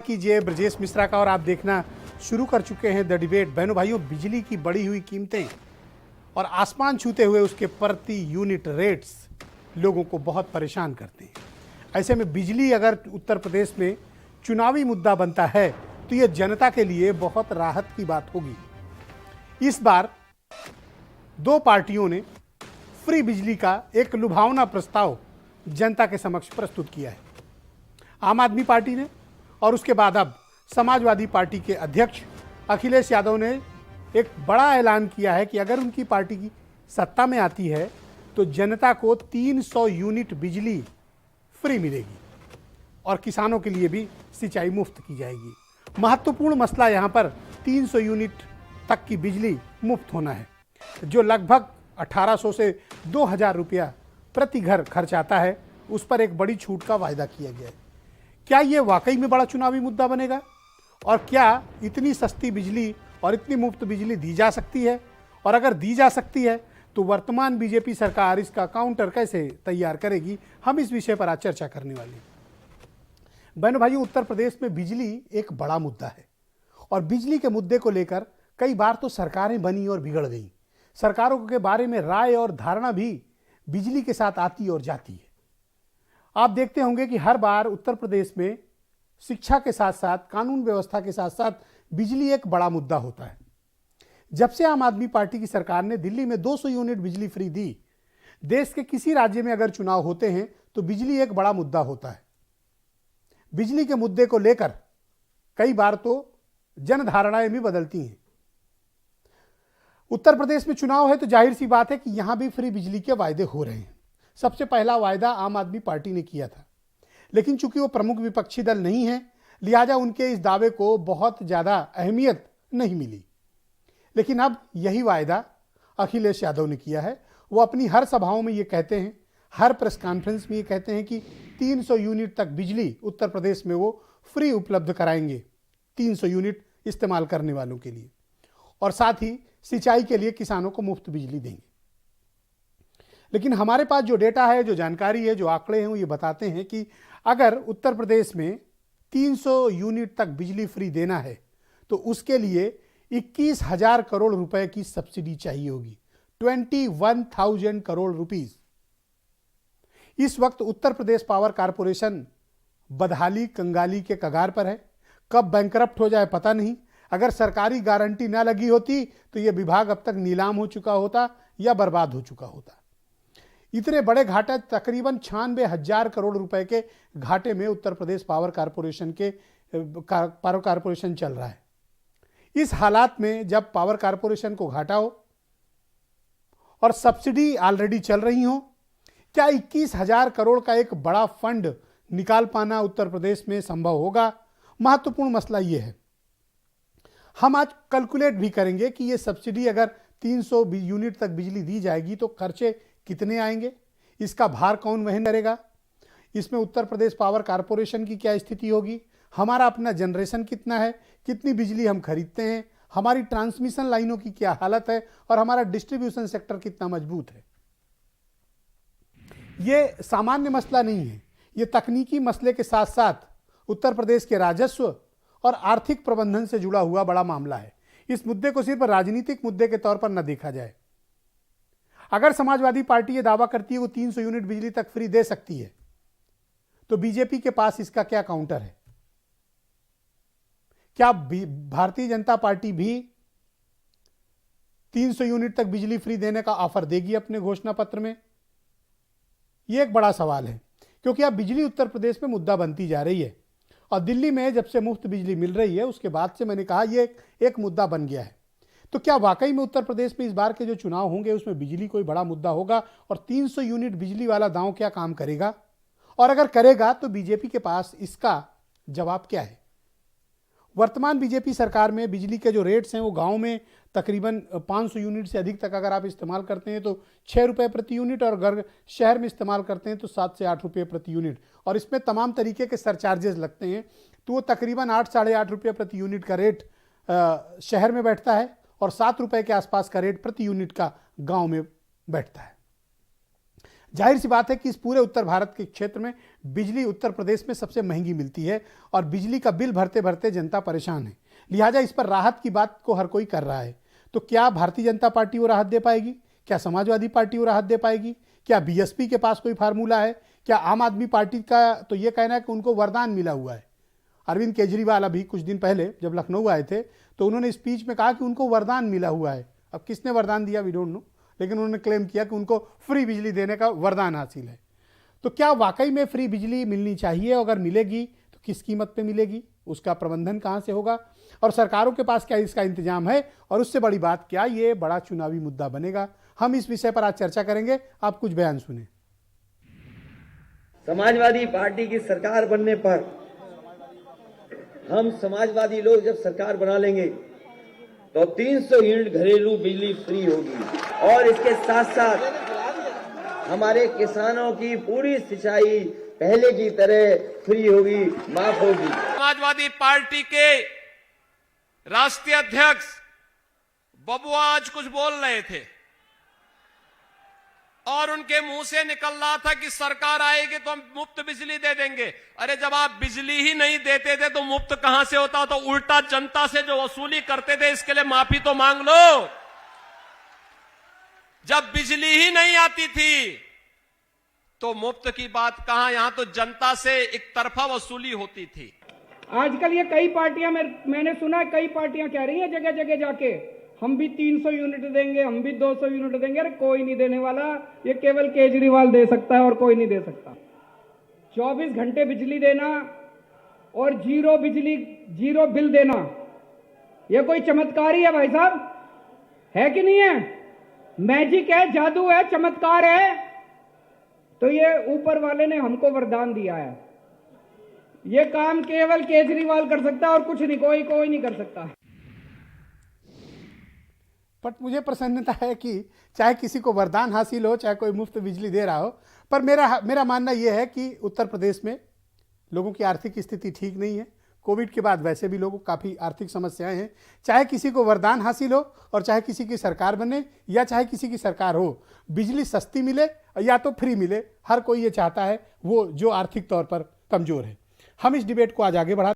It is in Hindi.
कीजिए ब्रजेश मिश्रा का और आप देखना शुरू कर चुके हैं द डिबेट। बहनों भाइयों, बिजली की बढ़ी हुई कीमतें और आसमान छूते हुए उसके प्रति यूनिट रेट्स लोगों को बहुत परेशान करते हैं। ऐसे में बिजली अगर उत्तर प्रदेश में चुनावी मुद्दा बनता है तो यह जनता के लिए बहुत राहत की बात होगी। इस बार दो पार्टियों ने फ्री बिजली का एक लुभावना प्रस्ताव जनता के समक्ष प्रस्तुत किया है। आम आदमी पार्टी ने और उसके बाद अब समाजवादी पार्टी के अध्यक्ष अखिलेश यादव ने एक बड़ा ऐलान किया है कि अगर उनकी पार्टी की सत्ता में आती है तो जनता को 300 यूनिट बिजली फ्री मिलेगी और किसानों के लिए भी सिंचाई मुफ्त की जाएगी। महत्वपूर्ण मसला यहाँ पर 300 यूनिट तक की बिजली मुफ्त होना है, जो लगभग 1800 से 2000 रुपया प्रति घर खर्च आता है। उस पर एक बड़ी छूट का वायदा किया गया है। क्या ये वाकई में बड़ा चुनावी मुद्दा बनेगा और क्या इतनी सस्ती बिजली और इतनी मुफ्त बिजली दी जा सकती है? और अगर दी जा सकती है तो वर्तमान बीजेपी सरकार इसका काउंटर कैसे तैयार करेगी? हम इस विषय पर आज चर्चा करने वाले हैं। बहनों भाइयों, उत्तर प्रदेश में बिजली एक बड़ा मुद्दा है और बिजली के मुद्दे को लेकर कई बार तो सरकारें बनी और बिगड़ गई। सरकारों के बारे में राय और धारणा भी बिजली के साथ आती और जाती है। आप देखते होंगे कि हर बार उत्तर प्रदेश में शिक्षा के साथ साथ कानून व्यवस्था के साथ साथ बिजली एक बड़ा मुद्दा होता है। जब से आम आदमी पार्टी की सरकार ने दिल्ली में 200 यूनिट बिजली फ्री दी, देश के किसी राज्य में अगर चुनाव होते हैं तो बिजली एक बड़ा मुद्दा होता है। बिजली के मुद्दे को लेकर कई बार तो जनधारणाएं भी बदलती हैं। उत्तर प्रदेश में चुनाव है तो जाहिर सी बात है कि यहां भी फ्री बिजली के वायदे हो रहे हैं। सबसे पहला वायदा आम आदमी पार्टी ने किया था, लेकिन चूंकि वो प्रमुख विपक्षी दल नहीं है, लिहाजा उनके इस दावे को बहुत ज़्यादा अहमियत नहीं मिली। लेकिन अब यही वायदा अखिलेश यादव ने किया है। वो अपनी हर सभाओं में ये कहते हैं, हर प्रेस कॉन्फ्रेंस में ये कहते हैं कि 300 यूनिट तक बिजली उत्तर प्रदेश में वो फ्री उपलब्ध कराएंगे 300 यूनिट इस्तेमाल करने वालों के लिए, और साथ ही सिंचाई के लिए किसानों को मुफ्त बिजली देंगे। लेकिन हमारे पास जो डेटा है, जो जानकारी है, जो आंकड़े हैं, वो ये बताते हैं कि अगर उत्तर प्रदेश में 300 यूनिट तक बिजली फ्री देना है तो उसके लिए 21,000 करोड़ रुपए की सब्सिडी चाहिए होगी। 21,000 करोड़ रुपीस। इस वक्त उत्तर प्रदेश पावर कारपोरेशन बदहाली कंगाली के कगार पर है। कब बैंकरप्ट हो जाए पता नहीं। अगर सरकारी गारंटी ना लगी होती तो यह विभाग अब तक नीलाम हो चुका होता या बर्बाद हो चुका होता। इतने बड़े घाटे, तकरीबन 96,000 करोड़ रुपए के घाटे में उत्तर प्रदेश पावर कारपोरेशन चल रहा है। इस हालात में जब पावर कारपोरेशन को घाटा हो और सब्सिडी ऑलरेडी चल रही हो, क्या 21,000 करोड़ का एक बड़ा फंड निकाल पाना उत्तर प्रदेश में संभव होगा? महत्वपूर्ण मसला यह है। हम आज कैलकुलेट भी करेंगे कि यह सब्सिडी अगर 300 यूनिट तक बिजली दी जाएगी तो खर्चे कितने आएंगे, इसका भार कौन वहन करेगा, इसमें उत्तर प्रदेश पावर कारपोरेशन की क्या स्थिति होगी, हमारा अपना जनरेशन कितना है, कितनी बिजली हम खरीदते हैं, हमारी ट्रांसमिशन लाइनों की क्या हालत है और हमारा डिस्ट्रीब्यूशन सेक्टर कितना मजबूत है। ये सामान्य मसला नहीं है, ये तकनीकी मसले के साथ साथ उत्तर प्रदेश के राजस्व और आर्थिक प्रबंधन से जुड़ा हुआ बड़ा मामला है। इस मुद्दे को सिर्फ राजनीतिक मुद्दे के तौर पर न देखा जाए। अगर समाजवादी पार्टी ये दावा करती है वो 300 यूनिट बिजली तक फ्री दे सकती है तो बीजेपी के पास इसका क्या काउंटर है? क्या भारतीय जनता पार्टी भी 300 यूनिट तक बिजली फ्री देने का ऑफर देगी अपने घोषणा पत्र में? यह एक बड़ा सवाल है, क्योंकि अब बिजली उत्तर प्रदेश में मुद्दा बनती जा रही है और दिल्ली में जब से मुफ्त बिजली मिल रही है उसके बाद से मैंने कहा यह एक मुद्दा बन गया है। तो क्या वाकई में उत्तर प्रदेश में इस बार के जो चुनाव होंगे उसमें बिजली कोई बड़ा मुद्दा होगा और 300 यूनिट बिजली वाला दांव क्या काम करेगा? और अगर करेगा तो बीजेपी के पास इसका जवाब क्या है? वर्तमान बीजेपी सरकार में बिजली के जो रेट्स हैं वो गांव में तकरीबन 500 यूनिट से अधिक तक अगर आप इस्तेमाल करते हैं तो 6 रुपये प्रति यूनिट, और अगर शहर में इस्तेमाल करते हैं तो 7 से 8 रुपये प्रति यूनिट, और इसमें तमाम तरीके के सरचार्जेस लगते हैं तो वो तकरीबन 8 साढ़े 8 रुपये प्रति यूनिट का रेट शहर में बैठता है और 7 रुपये के आसपास का रेट प्रति यूनिट का गांव में बैठता है। जाहिर सी बात है कि इस पूरे उत्तर भारत के क्षेत्र में बिजली उत्तर प्रदेश में सबसे महंगी मिलती है और बिजली का बिल भरते भरते जनता परेशान है। लिहाजा इस पर राहत की बात को हर कोई कर रहा है। तो क्या भारतीय जनता पार्टी वो राहत दे पाएगी? क्या समाजवादी पार्टी वो राहत दे पाएगी? क्या बीएसपी के पास कोई फार्मूला है? क्या आम आदमी पार्टी का तो ये कहना है कि उनको वरदान मिला हुआ है? अरविंद केजरीवाल अभी कुछ दिन पहले जब लखनऊ आए थे तो उन्होंने स्पीच में कहा कि उनको वरदान मिला हुआ है। अब किसने वरदान दिया वी डोंट नो, लेकिन उन्होंने क्लेम किया कि उनको फ्री बिजली देने का वरदान हासिल है। तो क्या वाकई में फ्री बिजली मिलनी चाहिए? अगर मिलेगी तो किस कीमत पे मिलेगी? उसका प्रबंधन कहाँ से होगा? और सरकारों के पास क्या इसका इंतजाम है? और उससे बड़ी बात, क्या ये बड़ा चुनावी मुद्दा बनेगा? हम इस विषय पर आज चर्चा करेंगे। आप कुछ बयान सुने। समाजवादी पार्टी की सरकार बनने पर हम समाजवादी लोग जब सरकार बना लेंगे तो 300 यूनिट घरेलू बिजली फ्री होगी और इसके साथ साथ हमारे किसानों की पूरी सिंचाई पहले की तरह फ्री होगी, माफ होगी। समाजवादी पार्टी के राष्ट्रीय अध्यक्ष बबुआ आज कुछ बोल रहे थे और उनके मुंह से निकल रहा था कि सरकार आएगी तो हम मुफ्त बिजली दे देंगे। अरे जब आप बिजली ही नहीं देते थे तो मुफ्त कहां से होता? तो उल्टा जनता से जो वसूली करते थे इसके लिए माफी तो मांग लो। जब बिजली ही नहीं आती थी तो मुफ्त की बात कहां, यहां तो जनता से एक तरफा वसूली होती थी। आजकल ये कई पार्टियां, मैंने सुना कई पार्टियां कह रही हैं जगह जगह जाके हम भी 300 यूनिट देंगे, हम भी 200 यूनिट देंगे। अरे कोई नहीं देने वाला, ये केवल केजरीवाल दे सकता है और कोई नहीं दे सकता। 24 घंटे बिजली देना और जीरो बिल देना, ये कोई चमत्कार ही है भाई साहब? है कि नहीं है? मैजिक है, जादू है, चमत्कार है। तो ये ऊपर वाले ने हमको वरदान दिया है। ये काम केवल केजरीवाल कर सकता है और कुछ नहीं, कोई नहीं कर सकता। बट मुझे प्रसन्नता है कि चाहे किसी को वरदान हासिल हो, चाहे कोई मुफ्त बिजली दे रहा हो, पर मेरा मानना यह है कि उत्तर प्रदेश में लोगों की आर्थिक स्थिति ठीक नहीं है। कोविड के बाद वैसे भी लोगों को काफ़ी आर्थिक समस्याएं हैं। चाहे किसी को वरदान हासिल हो और चाहे किसी की सरकार बने या चाहे किसी की सरकार हो, बिजली सस्ती मिले या तो फ्री मिले, हर कोई ये चाहता है, वो जो आर्थिक तौर पर कमज़ोर है। हम इस डिबेट को आज आगे बढ़ा